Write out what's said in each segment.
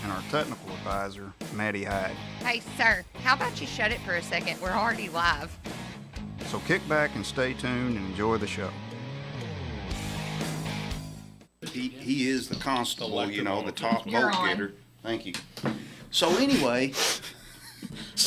and our technical advisor, Maddie Hyde. Hey, sir, how about you shut it for a second? We're already live. So kick back and stay tuned and enjoy the show. He is the constable, you know, the top You're vote on. getter. Thank you. So anyway,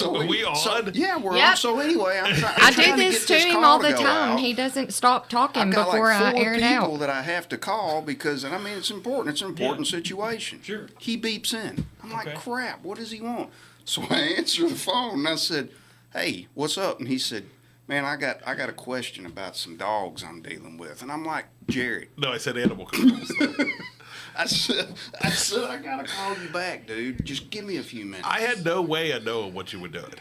Are we on? yeah, we're Yep. on. So anyway, I'm I do trying this to to get him call all to the go time. out. He doesn't stop talking I've got before like I four air it people out. that I have to call because, and I mean, it's important. It's an important situation. Sure. He beeps in. I'm like, Okay. crap, what does he want? So I answer the phone and I said, hey, what's up? And he said, man, I got a question about some dogs I'm dealing with. And I'm like, Jared. No, I said animal control stuff. I said, I gotta call you back, dude. Just give me a few minutes. I had no way of knowing what you were doing.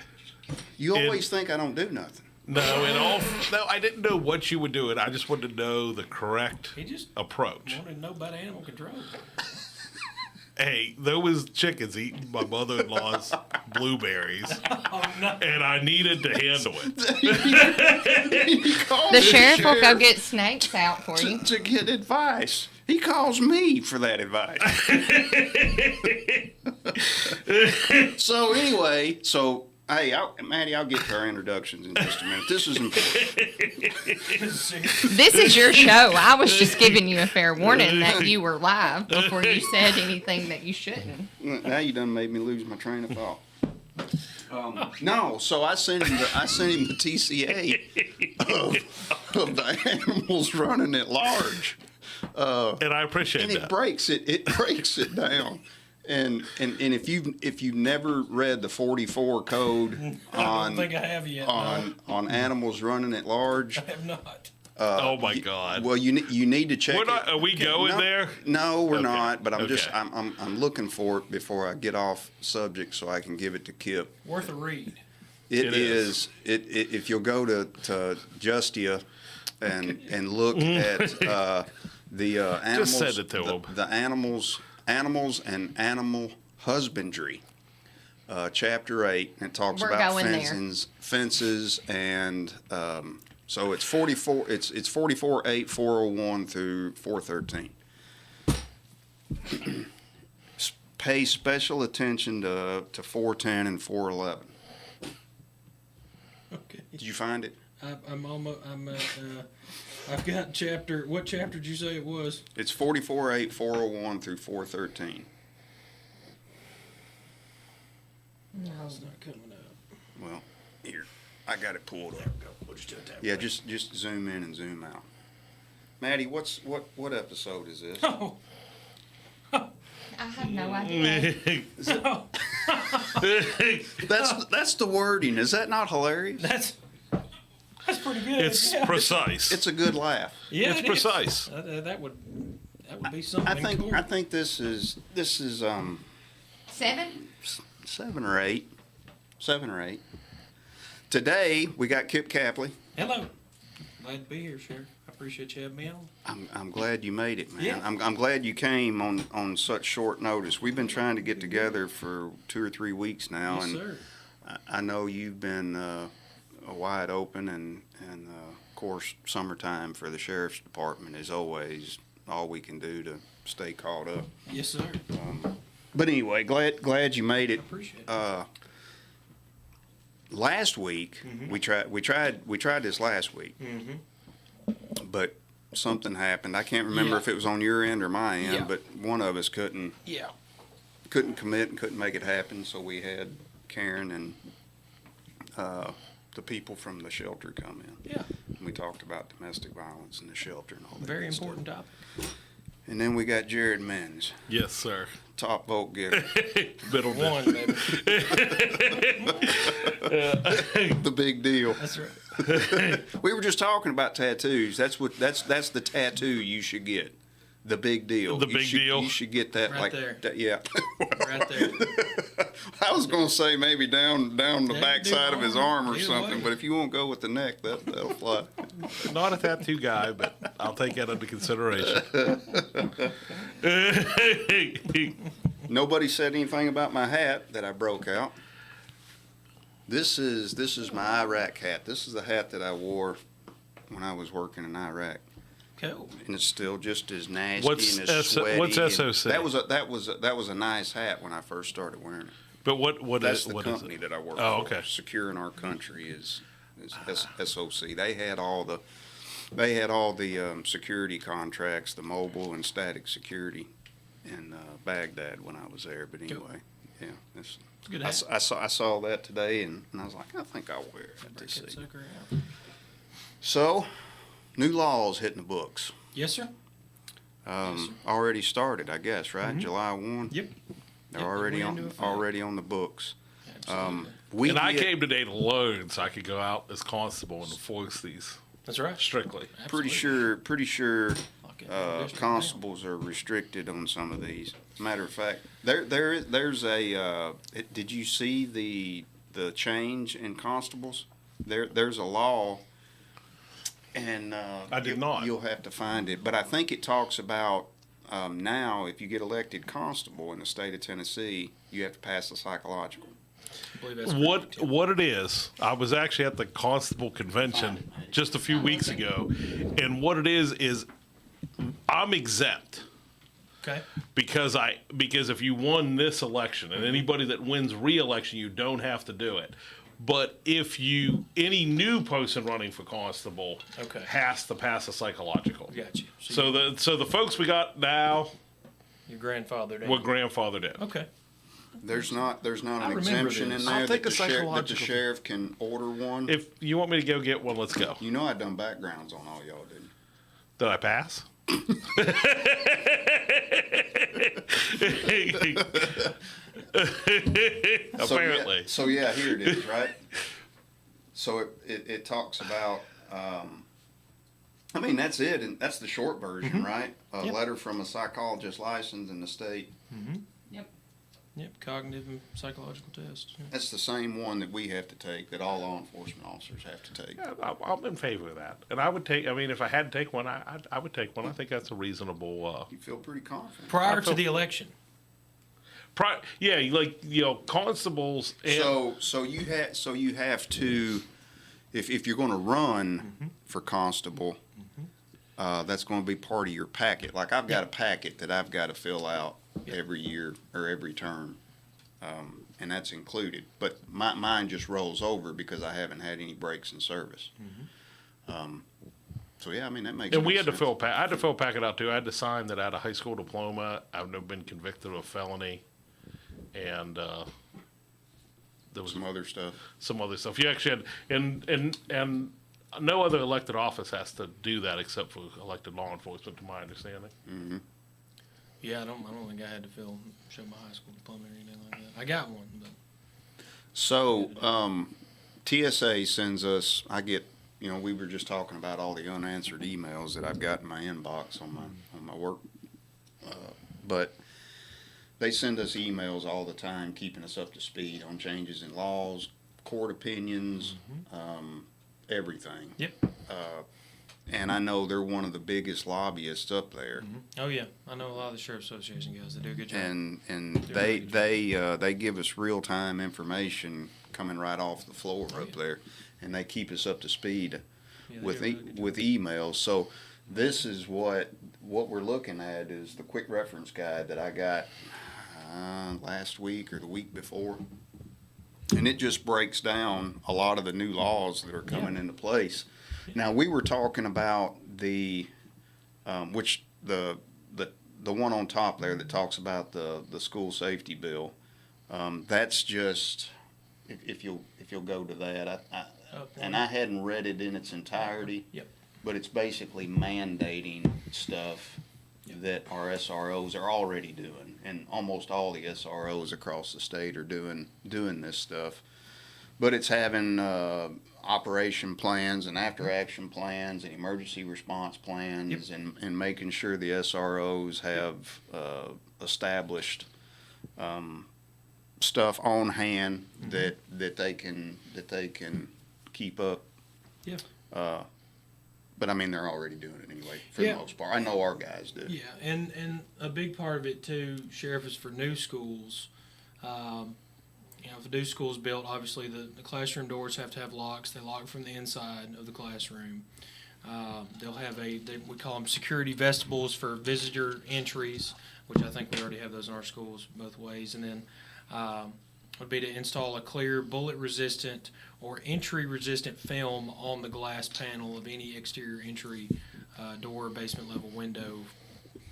You always think I don't do nothing. No, I didn't know what you were doing. I just wanted to know the correct He just approach. wanted to know about animal control. Hey, there was chickens eating my mother-in-law's blueberries, Oh, no. and I needed to handle it. He calls The sheriff will go get snakes out for you. to get advice. He calls me for that advice. So anyway, hey, Maddie, I'll get to our introductions in just a minute. This is important. This is your show. I was just giving you a fair warning that you were live before you said anything that you shouldn't. Now you done made me lose my train of thought. No, so I sent him the TCA of the animals running at large. And I appreciate And that. it breaks it down. And if you've never read the 44 code I don't on think I have yet. No, on animals running at large, I have not. Oh my God! well you need to check We're it. not, are we going No, there? No, we're Okay. not. But Okay. I'm looking for it before I get off subject so I can give it to Kip. Worth a read. It is. If you'll go to Justia and look at the animals, Just send it to him. the animals and animal husbandry, chapter 8. And it talks We're about going there. fences, and so it's 44. It's 44:8, 401 through 413. Pay special attention to 410 and 411. Okay. Did you find it? I'm almost. I've got chapter. What chapter did you say it was? It's 44:8, 401 through 413. No. It's not coming up. Well, here, I got it pulled up. We'll just do it that Yeah, way. just zoom in and zoom out. Maddie, what episode is this? Oh. I have no idea. That's the wording. Is that not hilarious? That's pretty good. It's yeah. precise. It's a good laugh. Yeah, it's it is. precise. That would be something. I think cool. I think this is 7? 7 or 8. 7 or 8. Today we got Kip Capley. Hello. Glad to be here, Sheriff. I appreciate you having me on. I'm glad you made it, man. Yeah. I'm glad you came on such short notice. We've been trying to get together for 2 or 3 weeks now, Yes, and sir. I know you've been wide open, and of course, summertime for the sheriff's department is always all we can do to stay caught up. Yes, sir. But anyway, glad you made it. Appreciate it. Last week we tried this last week, but something happened. I can't remember Yeah. if it was on your end or my end, Yeah. but one of us couldn't Yeah. commit and couldn't make it happen. So we had Karen and the people from the shelter come in. Yeah. And we talked about domestic violence in the shelter and all that. Very good stuff. important topic. And then we got Jared Menz, Yes, sir. top vote getter, Middle One, baby. the big deal. That's right. We were just talking about tattoos. That's the tattoo you should get. The big deal. The You big should- deal? You should get that Right like there. that. Yeah. Right there. I was gonna say maybe down the Yeah, backside of his arm or either something, way. but if you won't go with the neck, that'll fly. Not a tattoo guy, but I'll take that under consideration. Nobody said anything about my hat that I broke out. This is my Iraq hat. This is the hat that I wore when I was working in Iraq. Cool. and it's still just as nasty What's and as sweaty. what's and SOC? That was a nice hat when I first started wearing it. But what That's is the what company is it? that I work Oh, for. okay. Securing Our Country is SOC. They had all the security contracts, the mobile and static security in Baghdad when I was there. But anyway, yeah, It's a good hat. I saw that today and I was like, I think I'll wear it Break this that season. sucker out. So, new laws hitting the books. Yes, sir. Already started, I guess, right? Mhm. July 1. Yep. They're Yep, already went into on effect. already on the books. Absolutely. We And I get- came today to loan so I could go out as constable and enforce these That's right. strictly. pretty Absolutely. sure Lock it down, district constables are restricted on some of these. Matter of fact, there's a. Did you see the change in constables? There's a law, and I did not. You'll have to find it, but I think it talks about now if you get elected constable in the state of Tennessee, you have to pass the psychological. I believe that's What it is, I was actually at the constable convention just a few weeks ago, and what it is I'm exempt Okay. because if you won this election and anybody that wins re-election, you don't have to do it. But if any new person running for constable Okay. has to pass a psychological. Got you. So the folks we got now your grandfather did. were grandfathered in. Okay. There's not I an remember exemption this. in I'll there take that a the psychological. sheriff can order one. If you want me to go get one, let's go. You know I done backgrounds on all y'all, didn't you? Did I pass? Apparently. So yeah, here it is, right? So it talks about, I mean, that's it, and that's the short version, right? A Yep. letter from a psychologist licensed in the state. Yep. Cognitive and psychological tests. Yeah. That's the same one that we have to take, that all law enforcement officers have to take. Yeah, I'm in favor of that. And I would take, I mean, if I had to take one, I would take one. I think that's a reasonable, You feel pretty confident. Prior I feel- to the election. yeah, like, constables and. So you have to, if you're going to run for constable, that's going to be part of your packet. Like I've got a packet that I've got to fill out every year or every term, and that's included. But mine just rolls over because I haven't had any breaks in service. So yeah, I mean that makes. And we good had to sense. I had to fill a packet out too. I had to sign that I had a high school diploma. I've never been convicted of a felony, and there was some other stuff. some other stuff. You actually had, and no other elected office has to do that except for elected law enforcement, to my understanding. Yeah, I don't think I had to show my high school diploma or anything like that. I got one, but So TSA sends us. I get. We were just talking about all the unanswered emails that I've got in my inbox on my work, but they send us emails all the time, keeping us up to speed on changes in laws, court opinions, everything. Yep. And I know they're one of the biggest lobbyists up there, Oh yeah, I know a lot of the sheriff association guys. They do a good job. and They're really they give us real time information coming right off the floor up there, and they keep us up to speed Yeah, they with do a really good job. with emails. So this is what we're looking at is the quick reference guide that I got last week or the week before, and it just breaks down a lot of the new laws that are coming into place. Now we were talking about the which the one on top there that talks about the school safety bill. That's just if you'll go to that. I hadn't read it in its entirety. Yep. But it's basically mandating stuff that our SROs are already doing, and almost all the SROs across the state are doing this stuff. But it's having operation plans and after action plans and emergency response plans, and making sure the SROs have established stuff on hand that they can keep up. Yeah. But I mean, they're already doing it anyway for the Yeah. most part. I know our guys do. Yeah, and a big part of it too, Sheriff, is for new schools. If a new school is built, obviously the classroom doors have to have locks. They lock from the inside of the classroom. They'll have we call them security vestibules for visitor entries, which I think we already have those in our schools both ways. And then would be to install a clear bullet-resistant or entry-resistant film on the glass panel of any exterior entry door, basement level window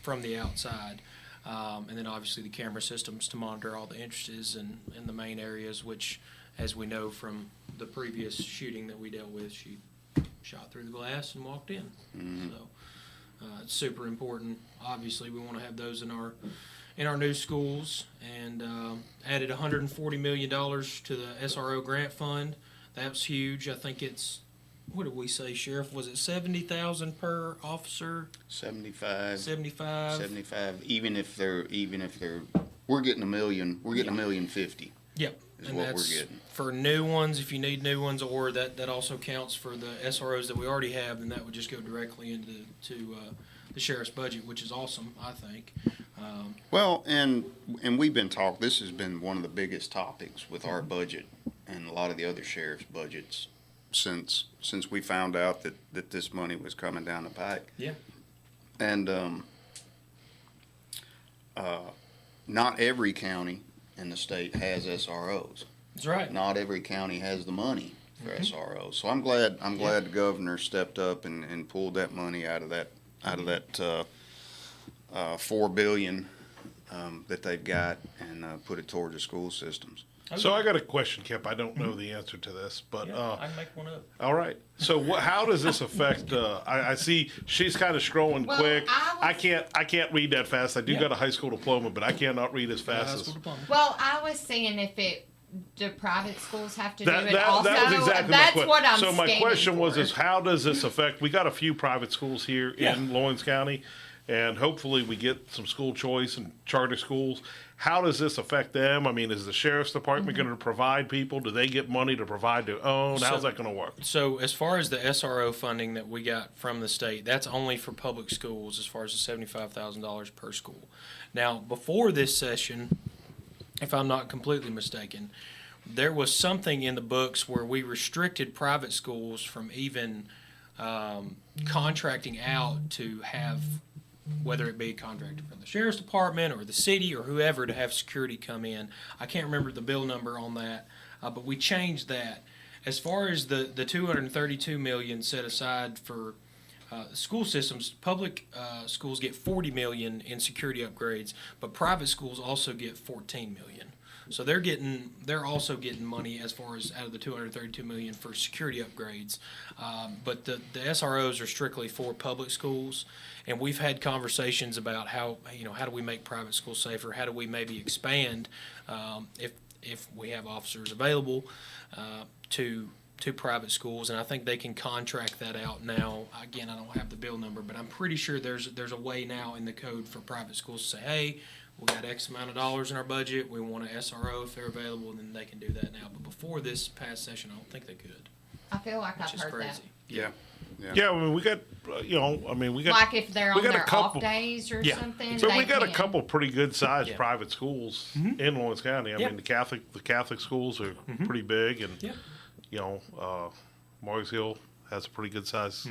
from the outside. And then obviously the camera systems to monitor all the entrances and in the main areas, which, as we know from the previous shooting that we dealt with, she shot through the glass and walked in. So it's super important. Obviously, we want to have those in our new schools, and added $140 million to the SRO grant fund. That's huge. I think it's, what did we say, Sheriff? Was it 70,000 per officer? 75. 75. 75. Even if they're, we're getting $1 million. We're getting $1,050,000. Yep. Is And what that's we're getting. for new ones, if you need new ones, or that also counts for the SROs that we already have, then that would just go directly into the sheriff's budget, which is awesome, I think. Well, and we've been talking. This has been one of the biggest topics with our budget and a lot of the other sheriff's budgets since we found out that this money was coming down the pike. Yeah. And not every county in the state has SROs. That's right. Not every county has the money for SROs. So I'm glad the governor stepped up and pulled that money out of that $4 billion that they've got and put it towards the school systems. So I got a question, Kip. I don't know the answer to this, but I can make one up. all right. So how does this affect? I see she's kind of scrolling Well, quick. I can't read that fast. I do got a high school diploma, but I cannot read as fast as. Well, I was seeing if do private schools have to do it That also? was exactly my That's question. what I'm So my scanning question was: for. is how does this affect? We got a few private schools here in Lawrence County, and hopefully we get some school choice and charter schools. How does this affect them? I mean, is the sheriff's department going to provide people? Do they get money to provide their own? How's that going to work? So as far as the SRO funding that we got from the state, that's only for public schools as far as the $75,000 per school. Now, before this session, if I'm not completely mistaken, there was something in the books where we restricted private schools from even contracting out to have, whether it be contracted from the sheriff's department or the city or whoever, to have security come in. I can't remember the bill number on that, but we changed that. As far as the $232 million set aside for school systems, public schools get $40 million in security upgrades, but private schools also get $14 million. So they're also getting money as far as out of the $232 million for security upgrades. But the SROs are strictly for public schools, and we've had conversations about how do we make private schools safer? How do we maybe expand if we have officers available to private schools? And I think they can contract that out now. Again, I don't have the bill number, but I'm pretty sure there's a way now in the code for private schools to say, hey, we got X amount of dollars in our budget. We want an SRO if they're available, and then they can do that now. But before this past session, I don't think they could. I feel like Which I've is heard crazy. that. Yeah. Yeah, I mean, we got, we got. Like if they're we on got a their couple- off days or Yeah. something. So they we got a can. couple pretty good sized Yeah. private schools in Lawrence County. I Yep. mean, the Catholic schools are pretty big, and Yeah. Mars Hill has a pretty good sized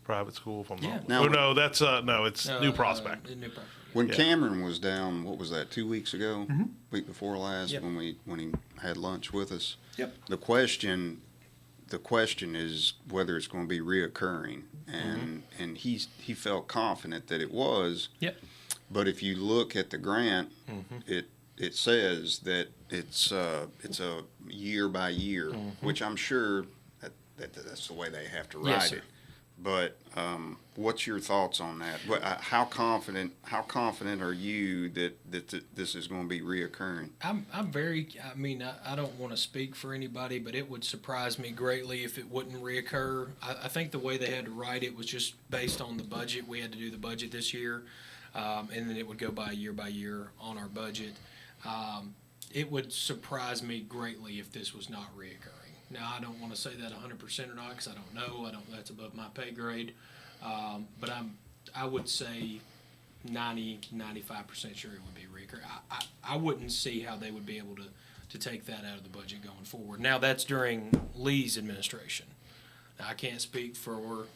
private school. If I'm Yeah. not. Now- Oh no, that's it's New Prospect. New Prospect. When Yeah. Cameron was down, what was that, 2 weeks ago? Week before last, Yep. when he had lunch with us. Yep. The question is whether it's going to be reoccurring, and he felt confident that it was. Yep. But if you look at the grant, it says that it's a year by year, which I'm sure that's the way they have to write Yes, sir. it. But what's your thoughts on that? How confident are you that this is going to be reoccurring? I'm very. I mean, I don't want to speak for anybody, but it would surprise me greatly if it wouldn't reoccur. I think the way they had to write it was just based on the budget. We had to do the budget this year, and then it would go by year on our budget. It would surprise me greatly if this was not reoccurring. Now, I don't want to say that 100% or not because I don't know. That's above my pay grade. But I would say 90-95% sure it would be reoccurring. I wouldn't see how they would be able to take that out of the budget going forward. Now, that's during Lee's administration. Now, I can't speak for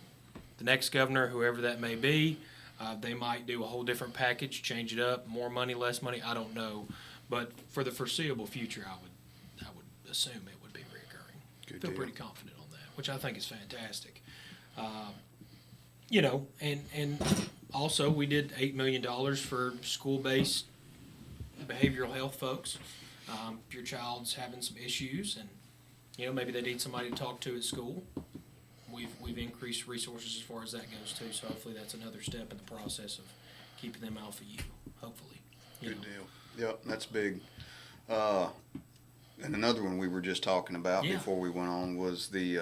the next governor, whoever that may be, they might do a whole different package, change it up, more money, less money, I don't know. But for the foreseeable future, I would assume it would be reoccurring. Good Feel deal. pretty confident on that, which I think is fantastic. You know, and also we did $8 million for school-based behavioral health folks. If your child's having some issues and, you know, maybe they need somebody to talk to at school, we've increased resources as far as that goes too. So hopefully that's another step in the process of keeping them off of you, hopefully. You Good know. deal. Yep, that's big. And another one we were just talking about Yeah. before we went on was the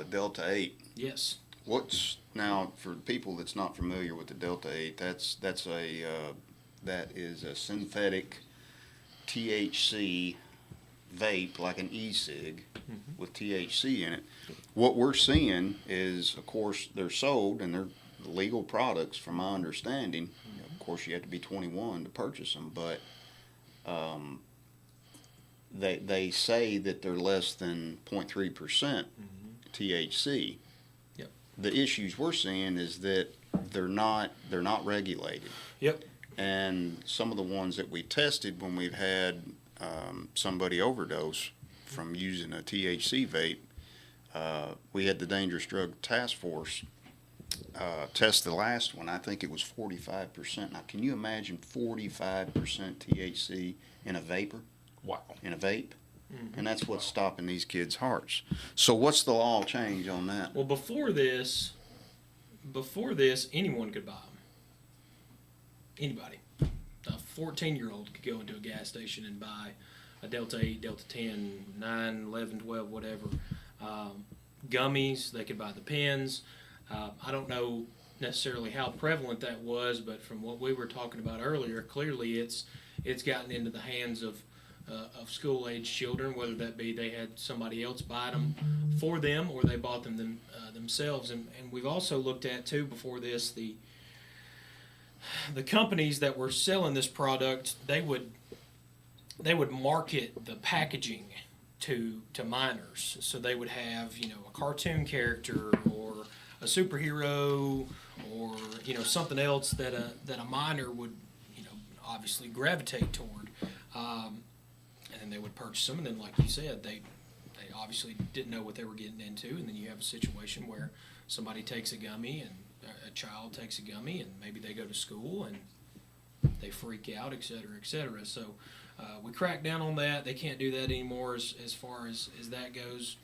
Delta 8. Yes. What's now for people that's not familiar with the Delta 8? That is a synthetic THC vape, like an e-cig with THC in it. What we're seeing is, of course, they're sold and they're legal products, from my understanding. Of course, you have to be 21 to purchase them, but they say that they're less than 0.3% THC. Yep. The issues we're seeing is that they're not regulated. Yep. And some of the ones that we tested when we've had somebody overdose from using a THC vape, we had the Dangerous Drug Task Force test the last one. I think it was 45%. Now, can you imagine 45% THC in a vapor, Wow. in a vape? And that's what's stopping these kids' hearts. So what's the law change on that? Well, before this, anyone could buy them. Anybody. A 14-year-old could go into a gas station and buy a Delta 8, Delta 10, 9, 11, 12, whatever. Gummies, they could buy the pens. I don't know necessarily how prevalent that was, but from what we were talking about earlier, clearly it's gotten into the hands of school-age children, whether that be they had somebody else buy them for them or they bought them themselves. And we've also looked at, too, before this, the companies that were selling this product, they would market the packaging to minors. So they would have, you know, a cartoon character or a superhero or, you know, something else that a minor would, you know, obviously gravitate toward. And then they would purchase them, and then, like you said, they obviously didn't know what they were getting into, and then you have a situation where somebody takes a gummy and a child takes a gummy, and maybe they go to school and they freak out, et cetera, et cetera. So we cracked down on that. They can't do that anymore as far as that goes.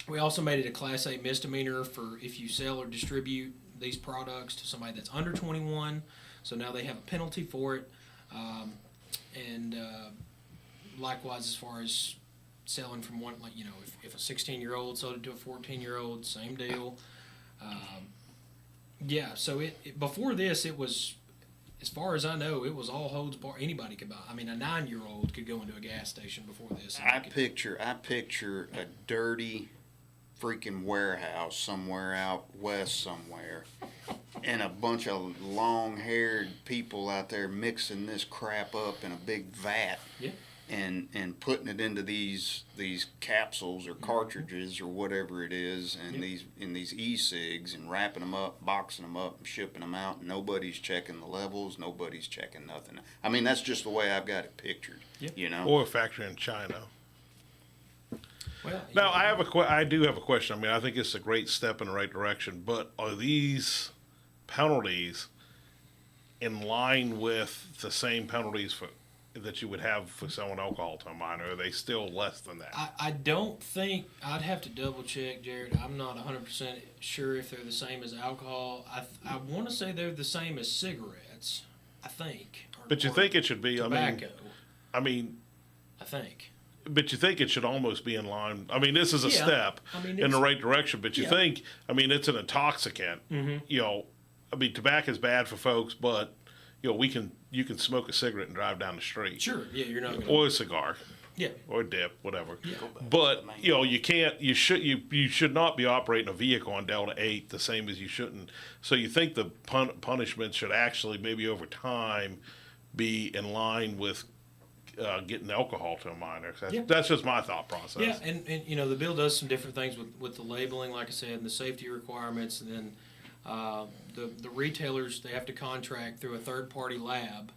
We also made it a Class A misdemeanor for if you sell or distribute these products to somebody that's under 21. So now they have a penalty for it. And likewise, as far as selling from one, like, you know, if a 16-year-old sold it to a 14-year-old, same deal. Yeah, so it before this, it was, as far as I know, it was all holds bar. Anybody could buy. I mean, a 9-year-old could go into a gas station before this. I picture a dirty freaking warehouse somewhere out west somewhere, and a bunch of long-haired people out there mixing this crap up in a big vat. Yeah. And putting it into these capsules or cartridges or whatever it is, and these e-cigs, and wrapping them up, boxing them up, and shipping them out. And nobody's checking the levels. Nobody's checking nothing. I mean, that's just the way I've got it pictured. Yeah. You know. Or a factory in China. Well, Now, I do have a question. I mean, I think it's a great step in the right direction, but are these penalties in line with the same penalties that you would have for selling alcohol to a minor? Are they still less than that? I don't think, I'd have to double check, Jared. I'm not 100% sure if they're the same as alcohol. I want to say they're the same as cigarettes, I think. But you think it should be, tobacco, I mean, I think. but you think it should almost be in line. I mean, this is a Yeah. step I mean, in the it's- right direction, but you Yeah. think, I mean, it's an intoxicant. You know, I mean, tobacco is bad for folks, but, you know, you can smoke a cigarette and drive down the street. Sure, yeah, you're not going to. Or a cigar. Yeah. Or dip, whatever. Yeah. But you know, you should not be operating a vehicle on Delta 8 the same as you shouldn't. So you think the punishment should actually maybe over time be in line with getting alcohol to a minor. Yeah. That's just my thought process. Yeah, and you know, the bill does some different things with the labeling, like I said, and the safety requirements, and then the retailers, they have to contract through a third-party lab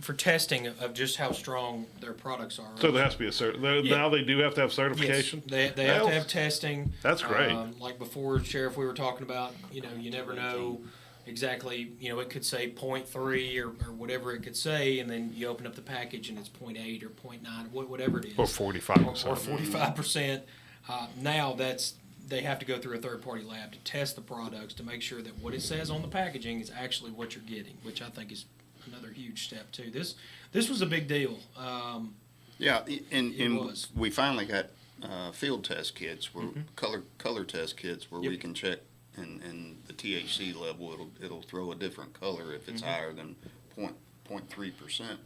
for testing of just how strong their products are. So there has to be now they do have to have certification? Yes, they have to have testing. That's great. Like before, Sheriff, we were talking about, you know, you never know exactly, you know, it could say 0.3 or whatever it could say, and then you open up the package and it's 0.8 or 0.9, whatever it is. Or 45%. Or 45%. Now they have to go through a third-party lab to test the products to make sure that what it says on the packaging is actually what you're getting, which I think is another huge step too. This was a big deal. Yeah, and was. we finally got field test kits, where color test kits, where we Yep. can check and the THC level. It'll throw a different color if it's higher than 0.3%,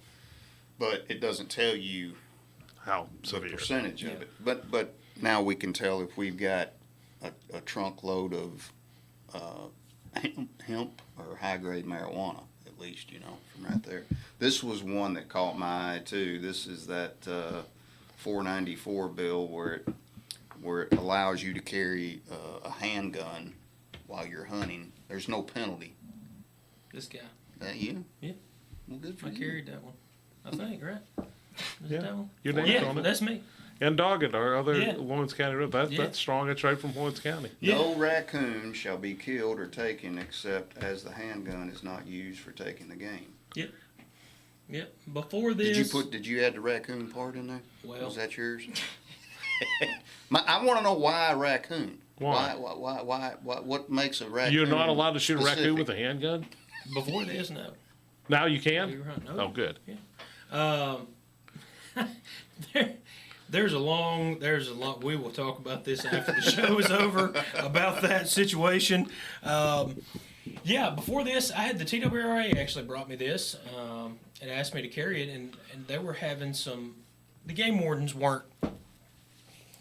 but it doesn't tell you How the severe? percentage Yeah. of it. But now we can tell if we've got a trunk load of hemp or high grade marijuana, at least, you know, from right there. This was one that caught my eye too. This is that 494 bill where it allows you to carry a handgun while you're hunting. There's no penalty. This guy, That you? Yeah. Well, good for I you. carried that one. I think, right? Is it Yeah. that one? Your name's Yeah, on it. that's me. And Doggett, our other Yeah. Lawrence County road. Yeah. That's strong. It's right from Lawrence County. Yeah. No raccoon shall be killed or taken except as the handgun is not used for taking the game. Yep. Before this, Did you add the raccoon part in there? Well- Was that yours? I want to know why a raccoon. Why? What makes a raccoon? You're not allowed to shoot a raccoon specific? with a handgun? before this, no. Now you We can? were hunting. Oh, good. There's a lot. We will talk about this after the show is over about that situation. Yeah, before this, I had the TWRA actually brought me this and asked me to carry it, and they were having the game wardens weren't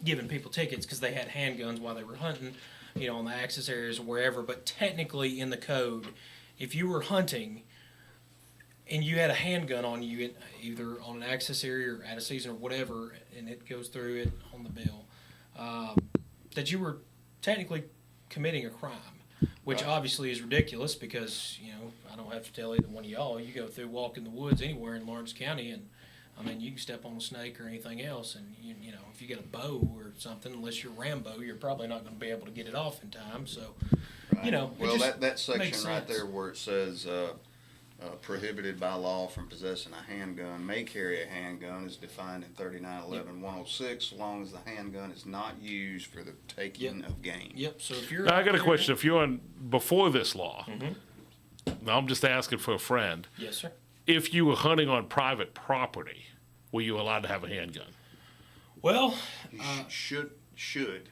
giving people tickets because they had handguns while they were hunting, you know, on the access areas or wherever. But technically, in the code, if you were hunting and you had a handgun on you, either on an access area or at a season or whatever, and it goes through it on the bill, that you were technically committing a crime, which Right. obviously is ridiculous because, you know, I don't have to tell either one of y'all, you go through walk in the woods anywhere in Lawrence County, and I mean, you can step on a snake or anything else, and you know, if you get a bow or something, unless you're Rambo, you're probably not going to be able to get it off in time. So, you know, it Well, just that section makes right sense. there where it says prohibited by law from possessing a handgun, may carry a handgun is defined in 3911-106, so long as the handgun is not used for the taking of game. Yep. So if you're, Now, I got a out there- question. If you're on before this law, Mm-hmm. now I'm just asking for a friend. Yes, sir. If you were hunting on private property, were you allowed to have a handgun? Well, You should.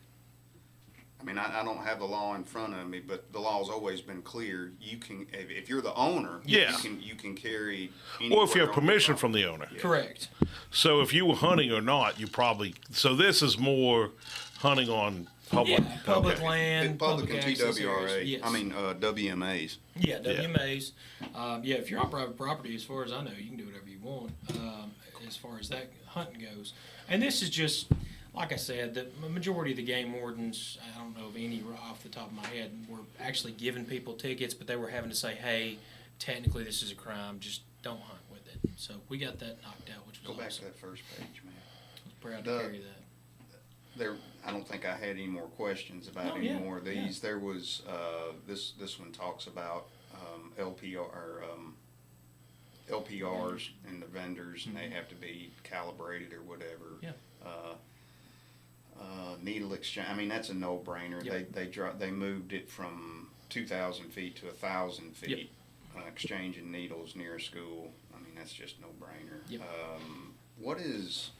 I mean, I don't have the law in front of me, but the law's always been clear. You can, if you're the owner, Yeah. you can carry. Or if you have anywhere on the permission property. from the owner. correct. So if you were hunting or not, you probably. So this is more hunting on public. Yeah, public okay. land, Public and access TWRA. areas. Yes. I mean WMAs. Yeah, WMAs. Yeah, if you're on private property, as far as I know, you can do whatever you want as far as that hunting goes. And this is just, like I said, the majority of the game wardens, I don't know of any off the top of my head, were actually giving people tickets, but they were having to say, hey, technically this is a crime, just don't hunt with it. So we got that knocked out, which was Go back to awesome. that first page, man. I was proud the- to carry that. There, I don't think I had any more questions about Oh, any yeah, more of yeah. these. There was this one talks about LPR or LPRs and the vendors, and they have to be calibrated or whatever. Yeah. Needle exchange. I mean, that's a no-brainer. Yep. They moved it from 2,000 feet to 1,000 feet. Exchanging needles near a school. I mean, that's just no-brainer. Yep. What is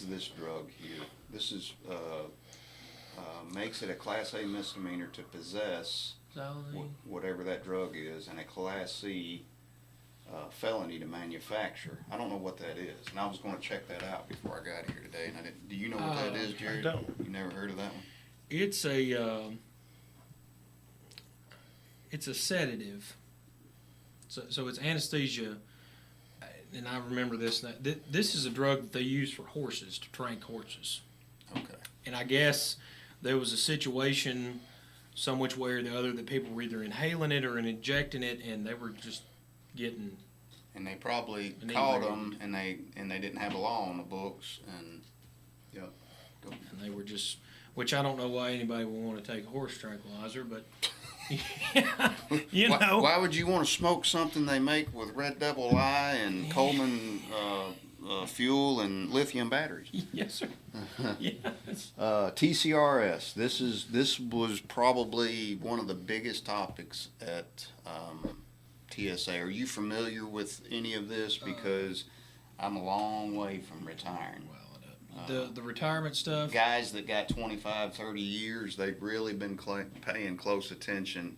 this drug here? This is makes it a Class A misdemeanor to possess whatever that drug is, and a Class C felony to manufacture. I don't know what that is, and I was going to check that out before I got here today. And I didn't. Do you know what that is, Jared? I don't. You never heard of that one? It's a sedative. So it's anesthesia and I remember this. This is a drug that they use for horses to trank horses. Okay. And I guess there was a situation, some which way or the other, that people were either inhaling it or injecting it, and they were just getting. And they probably And caught inebriated. them, and they didn't have a law on the books, and yep. Go. And they were just, which I don't know why anybody would want to take a horse tranquilizer, but you know. Why would you want to smoke something they make with Red Devil Eye and Coleman fuel and lithium batteries? Yes, sir. Yes. TCRS. This was probably one of the biggest topics at TSA. Are you familiar with any of this? Because I'm a long way from retiring. The retirement stuff. Guys that got 25, 30 years, they've really been paying close attention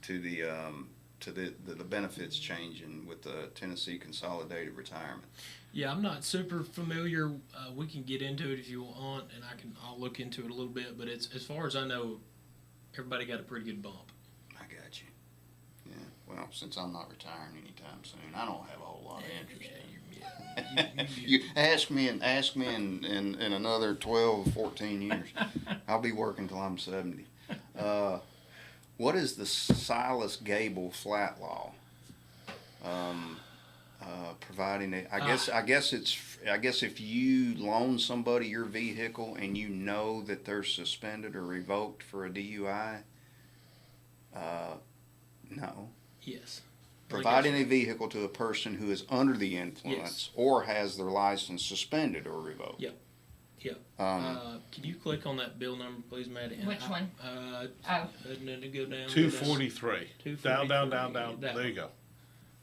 to the benefits changing with the Tennessee Consolidated Retirement. Yeah, I'm not super familiar. We can get into it if you want, and I'll look into it a little bit. But it's, as far as I know, everybody got a pretty good bump. I got you. Yeah. Well, since I'm not retiring anytime soon, I don't have a whole lot of interest. You ask me in another 12, 14 years. I'll be working till I'm 70. What is the Silas Gable flat law? Providing it, I guess if you loan somebody your vehicle and you know that they're suspended or revoked for a DUI, no. Yes. Providing a vehicle to a person who is under the influence or has their license suspended or revoked. Yep. Yep. Can you click on that bill number, please, Maddie? Which one? And then to go down. 243. 243. Down. That There one. you go.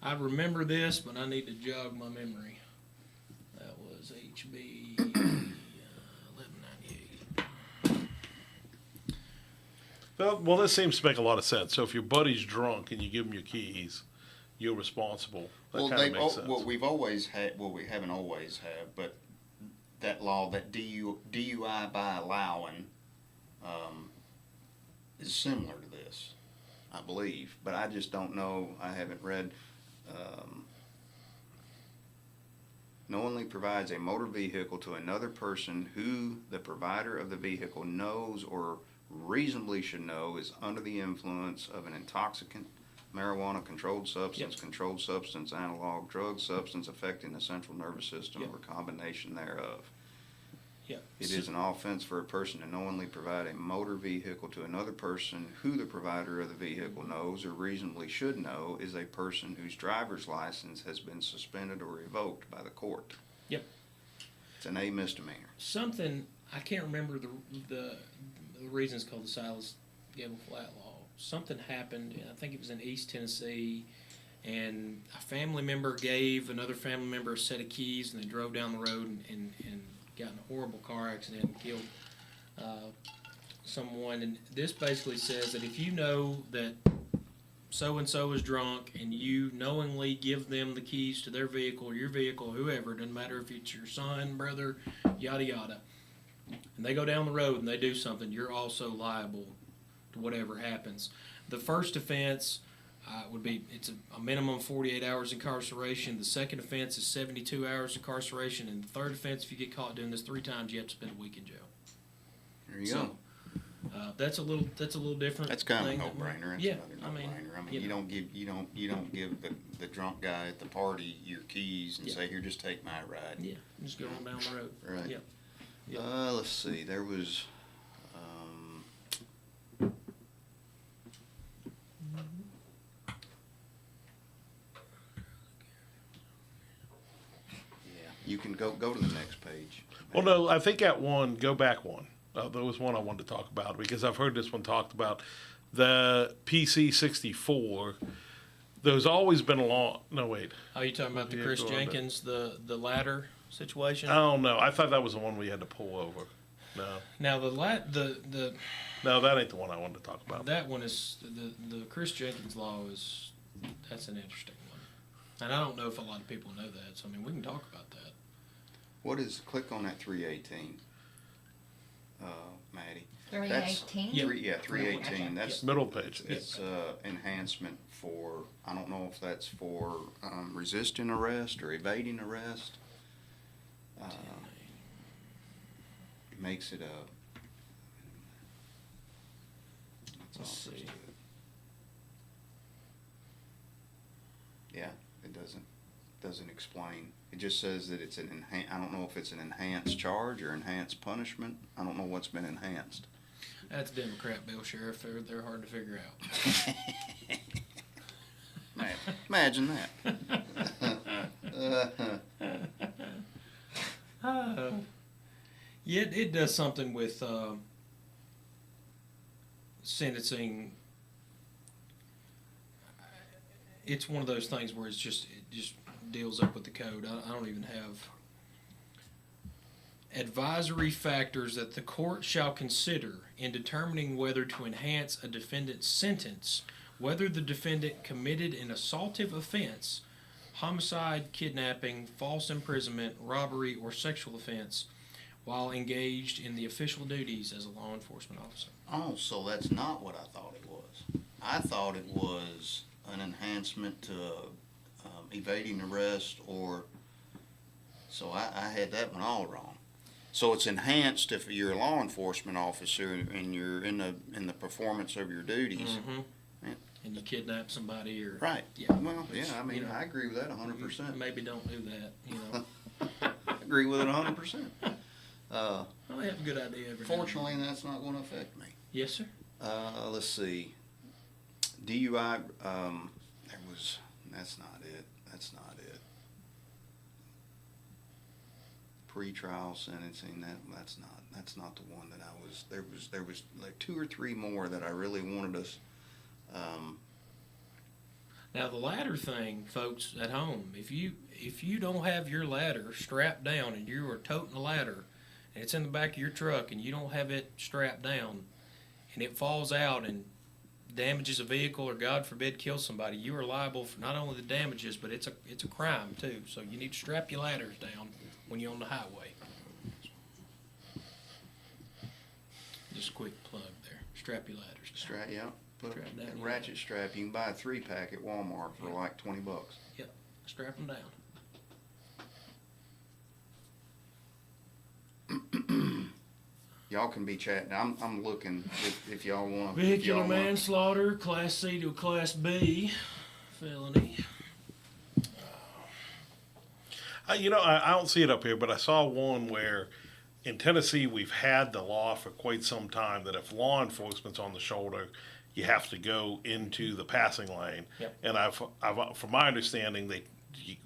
I remember this, but I need to jog my memory. That was HB 1198. Well, this seems to make a lot of sense. So if your buddy's drunk and you give him your keys, you're responsible. That kind of makes sense. What we've always had, well, we haven't always had, but that law, that DUI by allowing, is similar to this, I believe. But I just don't know. I haven't read. Knowingly provides a motor vehicle to another person who the provider of the vehicle knows or reasonably should know is under the influence of an intoxicant, marijuana, controlled substance, analog, drug, substance affecting the central nervous system, or combination thereof. Yeah. It is an offense for a person to knowingly provide a motor vehicle to another person who the provider of the vehicle knows or reasonably should know is a person whose driver's license has been suspended or revoked by the court. Yep. It's an A misdemeanor. Something, I can't remember the reason it's called the Silas Gable Flat Law. Something happened, and I think it was in East Tennessee, and a family member gave another family member a set of keys, and they drove down the road and got in a horrible car accident and killed someone. And this basically says that if you know that so-and-so is drunk and you knowingly give them the keys to their vehicle, your vehicle, whoever, it doesn't matter if it's your son, brother, yada yada, and they go down the road and they do something, you're also liable to whatever happens. The first offense would be, it's a minimum of 48 hours incarceration. The second offense is 72 hours incarceration. And the third offense, if you get caught doing this 3 times, you have to spend a week in jail. There you go. That's a little different. That's kind of a thing. no-brainer. It's Yeah, another no-brainer. I mean, you don't give the drunk guy at the party your keys and say, "Here, just take my ride." Yeah, just go on down the road. Right. Yep. Yep. Let's see. There was. You can go to the next page. Well, no, I think at one, go back one. There was one I wanted to talk about because I've heard this one talked about. The PC 64. There's always been a law. No, wait. Oh, you talking about the Yeah, Chris go on, but- Jenkins, the ladder situation? I don't know. I thought that was the one we had to pull over. No. Now the No, that ain't the one I wanted to talk about. that one is the Chris Jenkins law that's an interesting one, and I don't know if a lot of people know that. So I mean, we can talk about that. Click on that 318. Maddie. 318? Yeah. 318. That's Middle page. it's enhancement for, I don't know if that's for resisting arrest or evading arrest. It makes it a. Let's see. Yeah, it doesn't explain. It just says that it's an I don't know if it's an enhanced charge or enhanced punishment. I don't know what's been enhanced. That's a Democrat bill, Sheriff. They're hard to figure out. Imagine that. Yeah, it does something with sentencing. It's one of those things where it just deals up with the code. I don't even have advisory factors that the court shall consider in determining whether to enhance a defendant's sentence, whether the defendant committed an assaultive offense, homicide, kidnapping, false imprisonment, robbery, or sexual offense while engaged in the official duties as a law enforcement officer. Oh, so that's not what I thought it was. I thought it was an enhancement to evading arrest, or so I had that one all wrong. So it's enhanced if you're a law enforcement officer and you're in the performance of your duties. Mm-hmm. And you kidnap somebody or Right. Yeah. Well, Which, yeah. I mean, you know, I agree with that 100%. maybe don't do that. You know, I agree with it 100%. I have a good idea every now and then. Fortunately, that's not going to affect me. Yes, sir. Let's see. DUI. That's not it. That's not it. Pre-trial sentencing. That's not the one that I was. There was like 2 or 3 more that I really wanted us. Now the ladder thing, folks at home, if you don't have your ladder strapped down and you are toting a ladder and it's in the back of your truck and you don't have it strapped down and it falls out and damages a vehicle or God forbid kills somebody, you are liable for not only the damages but it's a crime too. So you need to strap your ladders down when you're on the highway. Just a quick plug there. Strap your ladders down. Strap. Yeah. Put Strap down, a yeah. ratchet strap. You can buy a 3-pack at Walmart for Yeah. like $20. Strap them down. Y'all can be chatting. I'm looking if y'all want. Vehicular manslaughter, Class C to a Class B felony. I don't see it up here, but I saw one where in Tennessee we've had the law for quite some time that if law enforcement's on the shoulder, you have to go into the passing lane. Yep. And I've from my understanding,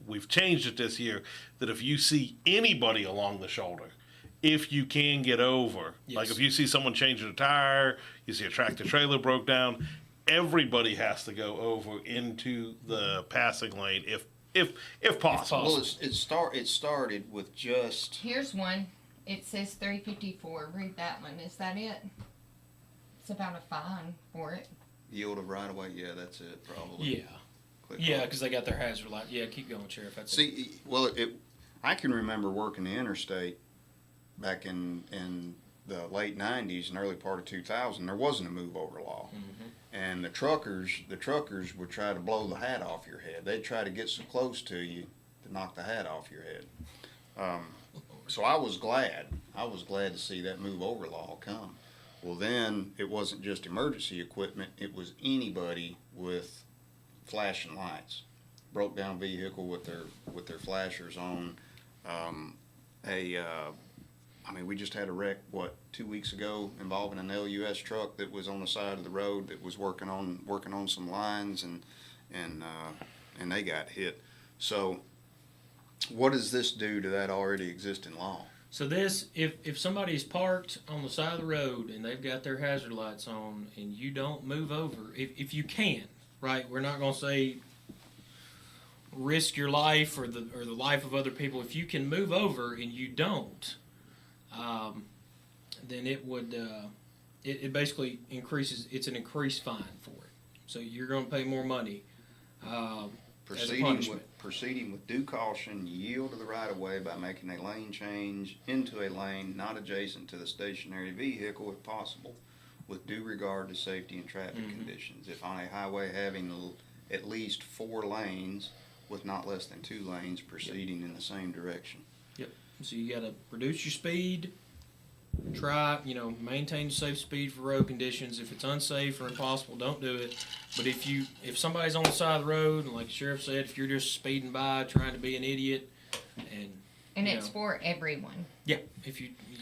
we've changed it this year that if you see anybody along the shoulder, if you can get over, like Yes. if you see someone changing a tire, you see a tractor trailer broke down, everybody has to go over into the passing lane if possible. Well, it started with just. Here's one. It says 354. Read that one. Is that it? It's about a fine for it. Yield of right of way. Yeah, that's it. Probably. Yeah. Click Yeah, on it. because they got their hazard light. Yeah, keep going, Sheriff. That's it. See, well, I can remember working the interstate back in the late '90s and early part of 2000. There wasn't a move over law, and the truckers would try to blow the hat off your head. They'd try to get so close to you to knock the hat off your head. So I was glad to see that move over law come. Well, then it wasn't just emergency equipment; it was anybody with flashing lights, broke down vehicle with their flashers on. I mean, we just had a wreck 2 weeks ago involving an LUS truck that was on the side of the road that was working on some lines and they got hit. So, what does this do to that already existing law? So this, if somebody's parked on the side of the road and they've got their hazard lights on and you don't move over, if you can, right? We're not going to say risk your life or the life of other people. If you can move over and you don't, then it would it basically increases. It's an increased fine for it. So you're going to pay more money as a punishment. proceeding with due caution, yield to the right of way by making a lane change into a lane not adjacent to the stationary vehicle if possible, with due regard to safety and traffic conditions. If on a highway having at least 4 lanes with not less than 2 lanes proceeding in the same direction. Yep. So you got to reduce your speed. Try, maintain safe speed for road conditions. If it's unsafe or impossible, don't do it. But if somebody's on the side of the road, and like the sheriff said, if you're just speeding by trying to be an idiot, And it's for everyone. yeah,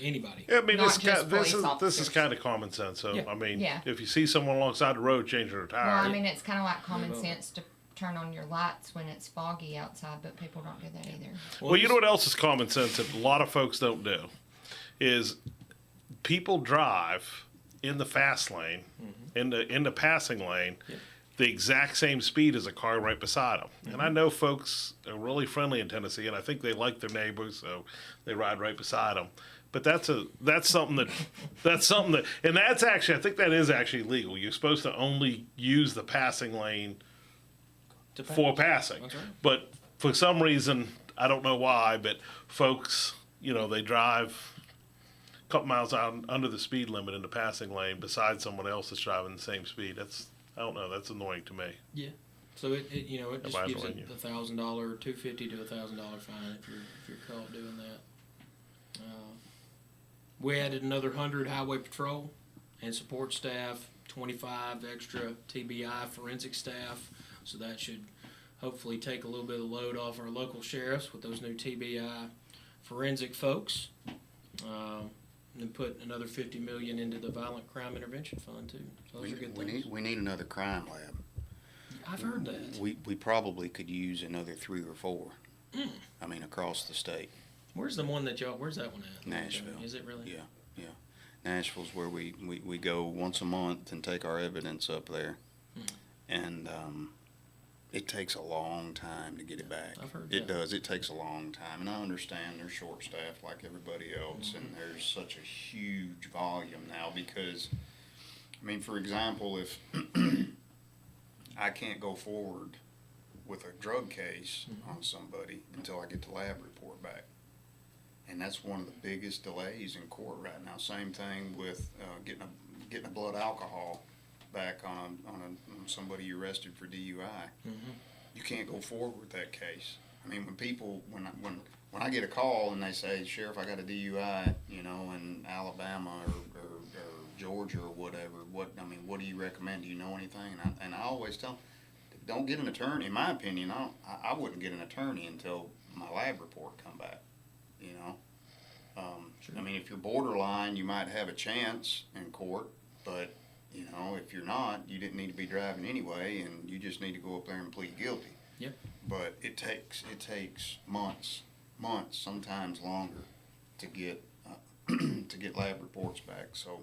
anybody. Yeah, I mean, Not this just police is officers. kind of common sense. So Yeah. I mean, Yeah. if you see someone alongside the road changing their tire, Well, I mean, it's kind of like common sense to turn on your lights when it's foggy outside, but people don't do that either. well, you know what else is common sense that a lot of folks don't do is people drive in the fast lane, in the passing lane, the exact same speed as a car right beside them. And I know folks are really friendly in Tennessee, and I think they like their neighbors, so they ride right beside them. But that's something that, and that's actually, I think that is actually legal. You're supposed to only use the passing lane for passing. That's right. But for some reason, I don't know why, but folks, they drive a couple miles out under the speed limit in the passing lane beside someone else that's driving the same speed. I don't know, that's annoying to me. Yeah. So it just Everybody's gives letting it you. $1,000, $250 to $1,000 fine if you're caught doing that. We added another 100 highway patrol and support staff, 25 extra TBI forensic staff. So that should hopefully take a little bit of load off our local sheriffs with those new TBI forensic folks. And put another $50 million into the Violent Crime Intervention Fund too. So those are good things. We need another crime lab. I've heard that. We probably could use another 3 or 4. I mean, across the state. Where's the one that where's that one at? Nashville. Is it really? Yeah. Nashville's where we go once a month and take our evidence up there. And it takes a long time to get it back. I've heard It that. does. It takes a long time. And I understand they're short-staffed like everybody else, and there's such a huge volume now because, I mean, for example, if I can't go forward with a drug case on somebody until I get the lab report back. And that's one of the biggest delays in court right now. Same thing with getting a blood alcohol back on somebody you arrested for DUI. You can't go forward with that case. I mean, when I get a call and they say, Sheriff, I got a DUI, in Alabama or Georgia or whatever, what do you recommend? Do you know anything? And I always tell them, don't get an attorney. In my opinion, I wouldn't get an attorney until my lab report come back. Sure. I mean, if you're borderline, you might have a chance in court, but if you're not, you didn't need to be driving anyway, and you just need to go up there and plead guilty. Yep. But it takes months, sometimes longer, to get lab reports back. So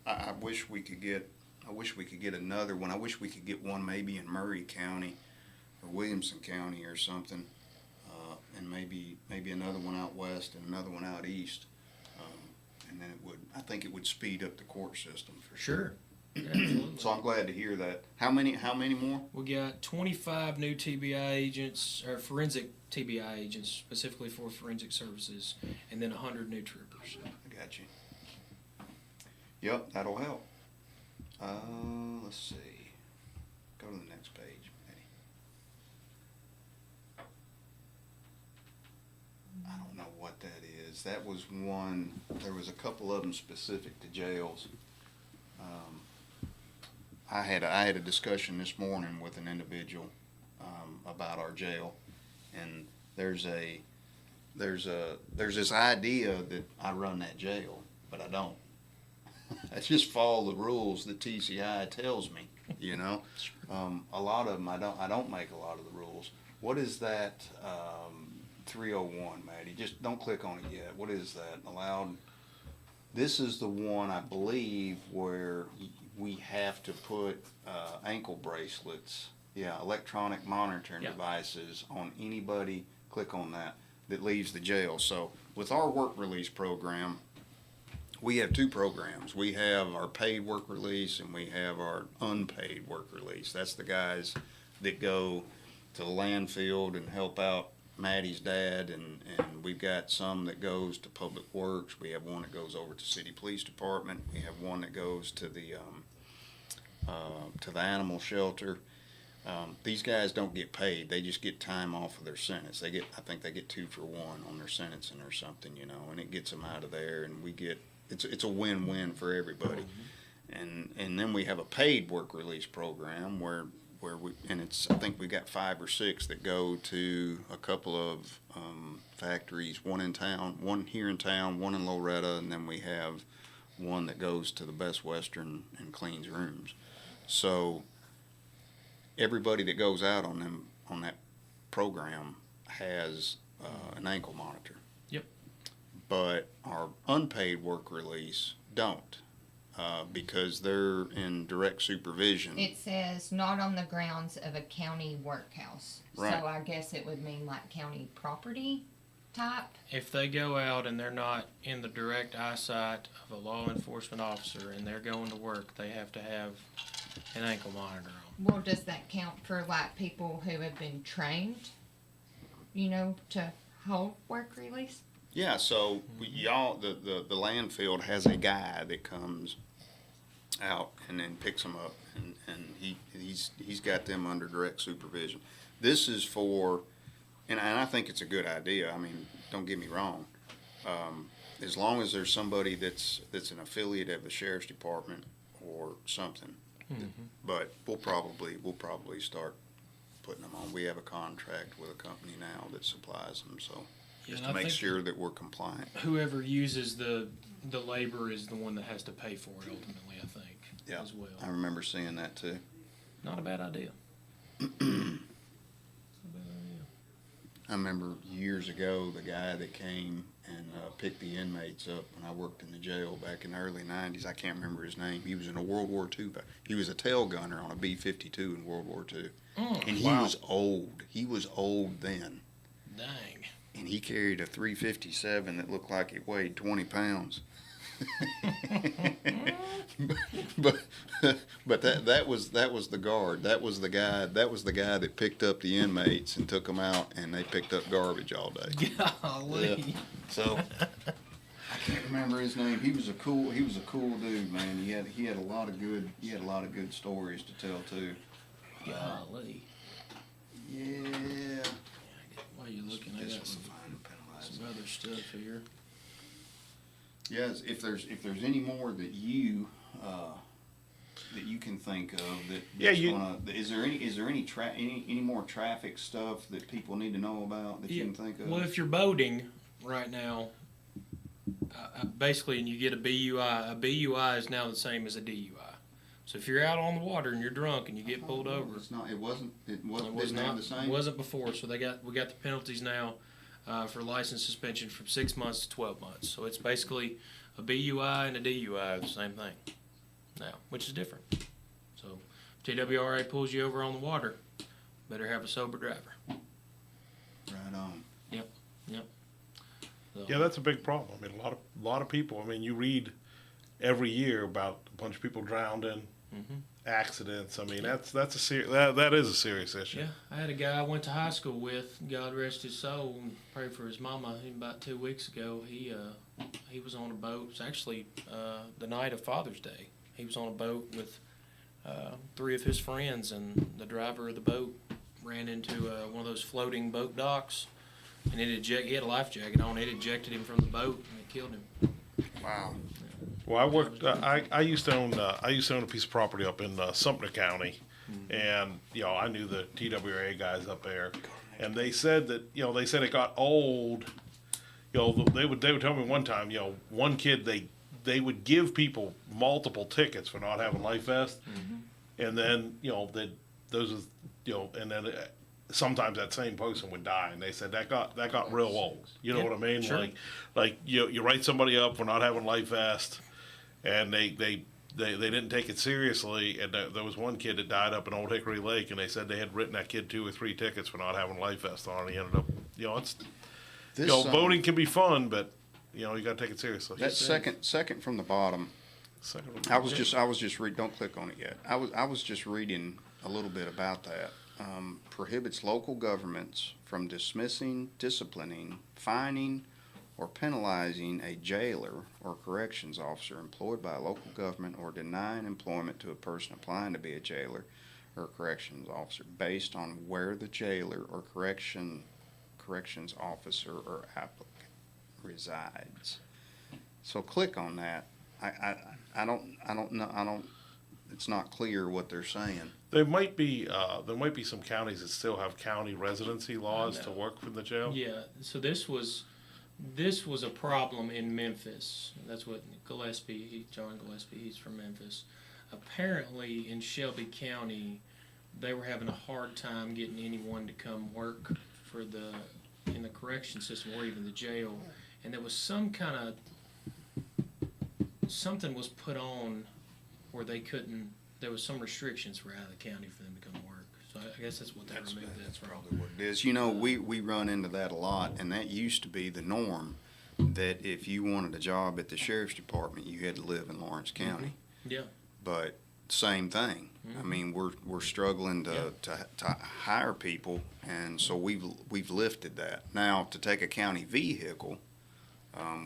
I wish we could get another one. I wish we could get one maybe in Murray County or Williamson County or something, and maybe another one out west and another one out east. And then I think it would speed up the court system for sure. Yeah, absolutely. So I'm glad to hear that. How many more? We got 25 new TBI agents, or forensic TBI agents, specifically for forensic services, and then 100 new troopers. I got you. Yep, that'll help. Let's see. Go to the next page, Eddie. I don't know what that is. That was one. There was a couple of them specific to jails. I had a discussion this morning with an individual about our jail, and there's this idea that I run that jail, but I don't. I just follow the rules that TCI tells me. A lot of them I don't make a lot of the rules. What is that 301, Maddie? Just don't click on it yet. What is that? Allowed. This is the one I believe where we have to put ankle bracelets, electronic monitoring devices on anybody, click on that leaves the jail. So with our work release program, we have 2 programs. We have our paid work release and we have our unpaid work release. That's the guys that go the landfill and help out Maddie's dad, and we've got some that goes to Public Works. We have one that goes over to City Police Department. We have one that goes to the animal shelter. These guys don't get paid. They just get time off of their sentence. I think they get 2 for 1 on their sentencing or something, and it gets them out of there, and it's a win-win for everybody. And then we have a paid work release program where I think we got 5 or 6 that go to a couple of factories, one here in town, one in Loretta, and then we have one that goes to the Best Western and cleans rooms. So everybody that goes out on that program has an ankle monitor. Yep. But our unpaid work release don't. Because they're in direct supervision. It says not on the grounds of a county workhouse. Right. So I guess it would mean like county property type. If they go out and they're not in the direct eyesight of a law enforcement officer and they're going to work, they have to have an ankle monitor on. Well, does that count for like people who have been trained, to hold work release? Yeah, so the landfill has a guy that comes out and then picks them up, and he's got them under direct supervision. This is for, and I think it's a good idea. I mean, don't get me wrong. As long as there's somebody that's an affiliate of the sheriff's department or something, but we'll probably start putting them on. We have a contract with a company now that supplies them, so. Just And to I make think sure that we're compliant. Whoever uses the labor is the one that has to pay for it ultimately, I think, Yeah, as well. I remember seeing that too. Not a bad idea. I remember years ago, the guy that came and picked the inmates up when I worked in the jail back in the early 90s. I can't remember his name. He was in a World War II. He was a tail gunner on a B-52 in World War II. And he was old. He was old then. Dang. And he carried a 357 that looked like it weighed 20 pounds. but that was the guard. That was the guy that picked up the inmates and took them out, and they picked up garbage all day. Golly. Yeah. So I can't remember his name. He was a cool dude, man. He had a lot of good stories to tell too. Golly. Yeah. While you're looking, I got some other stuff here. Yes, if there's any more that you can think of is there any more traffic stuff that people need to know about that you can think of? Well, if you're boating right now, basically, and you get a BUI is now the same as a DUI. So if you're out on the water and you're drunk and you get pulled over, It wasn't not the same. It wasn't before. So we got the penalties now for license suspension from 6 months to 12 months. So it's basically a BUI and a DUI are the same thing now, which is different. So if TWRA pulls you over on the water, better have a sober driver. Right on. Yep. So, Yeah, that's a big problem. I mean, a lot of people. I mean, you read every year about a bunch of people drowned in accidents. I mean, that is a serious issue. Yeah, I had a guy I went to high school with. God rest his soul, and pray for his mama. About 2 weeks ago, he was on a boat. It was actually the night of Father's Day. He was on a boat with 3 of his friends, and the driver of the boat ran into one of those floating boat docks, and he had a life jacket on. It ejected him from the boat, and it killed him. Wow. Well, I worked. I used to own a piece of property up in Sumter County, and I knew the TWRA guys up there, and they said that it got old. They would tell me one time, one kid they would give people multiple tickets for not having life vest, and then and then sometimes that same person would die, and they said that got real old. You know what I mean? Sure. Like you write somebody up for not having life vest, and they didn't take it seriously, and there was one kid that died up in Old Hickory Lake, and they said they had written that kid 2 or 3 tickets for not having life vest on, and he ended up, boating can be fun, but you got to take it seriously. That second from the bottom. I was just don't click on it yet. I was just reading a little bit about that. prohibits local governments from dismissing, disciplining, fining, or penalizing a jailer or corrections officer employed by a local government or denying employment to a person applying to be a jailer or corrections officer based on where the jailer or corrections officer or applicant resides. So click on that. I don't know. It's not clear what they're saying. There might be some counties that still have county residency laws to work for the jail. Yeah, so this was a problem in Memphis. That's what John Gillespie, he's from Memphis. Apparently in Shelby County, they were having a hard time getting anyone to come work in the correction system or even the jail. And there was something was put on where there was some restrictions for out of the county for them to come work. So I guess that's what they removed that from. Probably what it is. You know, we run into that a lot, and that used to be the norm, that if you wanted a job at the sheriff's department, you had to live in Lawrence County. Yeah. But same thing. I mean, we're struggling to hire people, and so we've lifted that. Now, to take a county vehicle,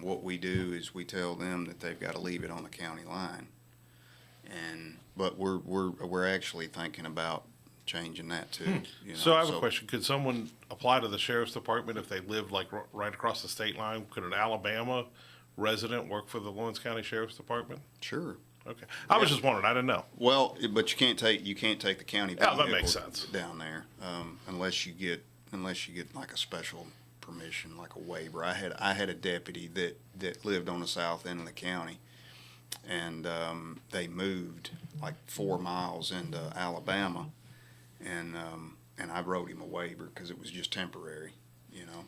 what we do is we tell them that they've got to leave it on the county line. But we're actually thinking about changing that too. You know? So I have a question. Could someone apply to the sheriff's department if they lived like right across the state line? Could an Alabama resident work for the Lawrence County Sheriff's Department? Sure. Okay. I was just wondering. I didn't know. Well, but you can't take the county vehicle that makes sense. down there unless you get like a special permission, like a waiver. I had a deputy that lived on the south end of the county, and they moved like 4 miles into Alabama, and I wrote him a waiver because it was just temporary, you know.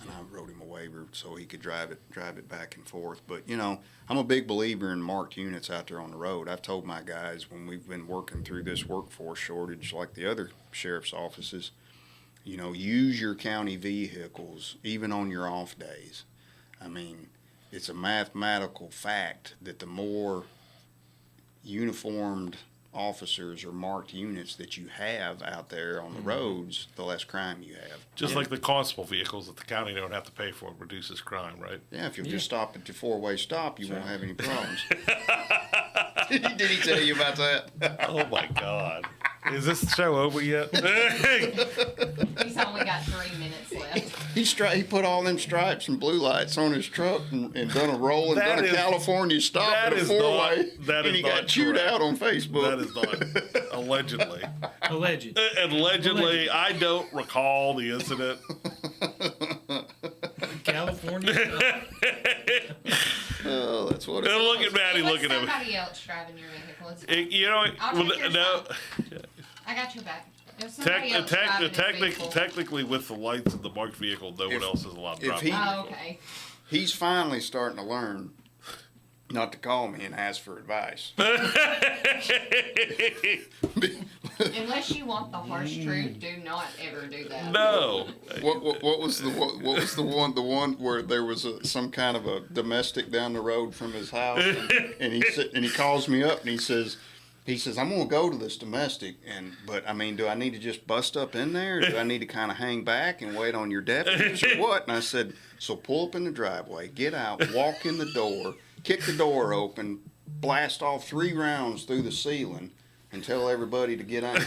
And I wrote him a waiver so he could drive it back and forth. But you know, I'm a big believer in marked units out there on the road. I've told my guys when we've been working through this workforce shortage, like the other sheriff's offices, you know, use your county vehicles even on your off days. I mean, it's a mathematical fact that the more uniformed officers or marked units that you have out there on the roads, the less crime you have. Just like the constable vehicles that the county don't have to pay for, it reduces crime, right? Yeah, if you'll just stop at the four-way stop, you won't have any problems. Did he tell you about that? Oh my God. Is this show over yet? He's only got 3 minutes left. He put all them stripes and blue lights on his truck and done a roll and done a California stop at a four-way, and he got chewed out on Facebook. That is not allegedly. Allegedly, I don't recall the incident. California. Oh, that's what it And is. look at Maddie It was looking at me. somebody else driving your vehicle. It's fine. You know, I'll take your no. I got your back. It was somebody else driving his vehicle. Technically, with the lights of the marked vehicle, no one else is allowed to drive. Oh, okay. He's finally starting to learn not to call me and ask for advice. Unless you want the harsh truth, do not ever do that. No. What was the one where there was some kind of a domestic down the road from his house, and he calls me up and he says I'm gonna go to this domestic, but I mean, do I need to just bust up in there, or do I need to kind of hang back and wait on your deputies or what? And I said, so pull up in the driveway, get out, walk in the door, kick the door open, blast all 3 rounds through the ceiling, and tell everybody to get in.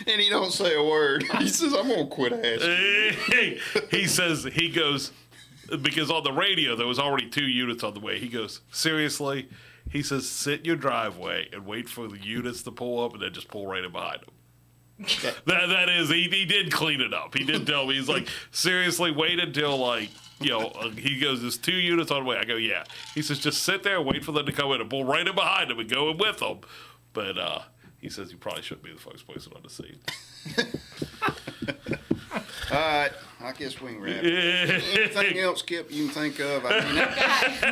And he don't say a word. He says, I'm gonna quit asking. He goes, because on the radio there was already 2 units on the way. He goes, seriously? He says, sit in your driveway and wait for the units to pull up and then just pull right in behind them. That is, he did clean it up. He did tell me, he's like, seriously, wait until like, you know, he goes, there's 2 units on the way. I go, yeah. He says, just sit there and wait for them to come in and pull right in behind them and go in with them. But he says you probably shouldn't be the first person on the scene. All right, I guess we can wrap it. Anything else, Kip, you can think of? I mean,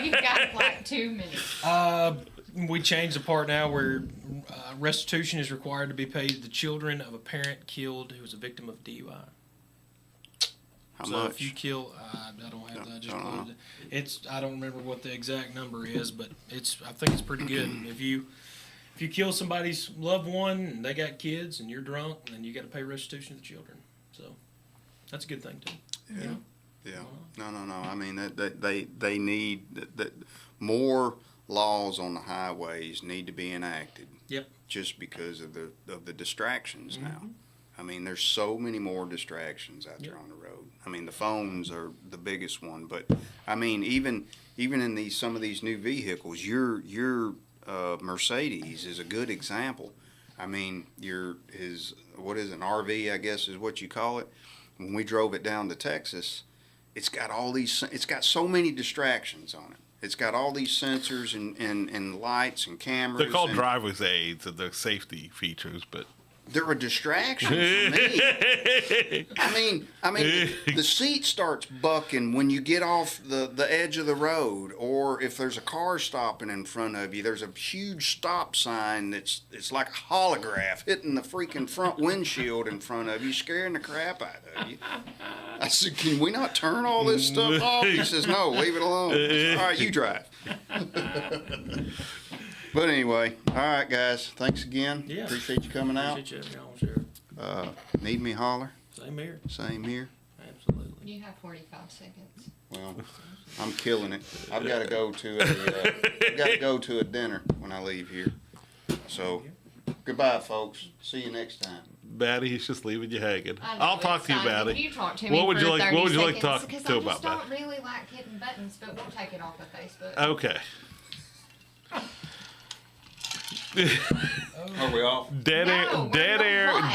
You've got like 2 minutes. We changed the part now where restitution is required to be paid to the children of a parent killed who was a victim of DUI. how So much? if you kill, I don't have that. I just quoted it. I don't remember what the exact number is, but I think it's pretty good. if you kill somebody's loved one and they got kids and you're drunk, then you got to pay restitution to the children. So that's a good thing too. Yeah. You know? Yeah. No. I mean, they need that more laws on the highways need to be enacted. Yep. Just because of the distractions now. I mean, there's so many more distractions out there on the road. I mean, the phones are the biggest one, but I mean, even in some of these new vehicles, your Mercedes is a good example. I mean, what is it, an RV, I guess is what you call it. When we drove it down to Texas, it's got so many distractions on it. It's got all these sensors and lights and cameras. They're called driver's aids and they're safety features, but they're a distraction for me. I mean, the seat starts bucking when you get off the edge of the road, or if there's a car stopping in front of you, there's a huge stop sign it's like a holograph hitting the freaking front windshield in front of you, scaring the crap out of you. I said, can we not turn all this stuff off? He says, no, leave it alone. I said, all right, you drive. But anyway, all right, guys. Thanks again. Yeah. Appreciate you coming out. Appreciate y'all, Sheriff. Need me, holler. Same here. Same here. Absolutely. You have 45 seconds. Well, I'm killing it. I've got to go to a dinner when I leave here. So, goodbye, folks. See you next time. Batty, he's just leaving you hanging. I know, I'll talk to you, exciting. Batty. You talk to me What would for you like? 30 What would you like to seconds, talk 'cause to I about just that? don't really like hitting buttons, but we'll take it off of Facebook. Okay. Are we off? Dead No, air. we're Dead not. air. What?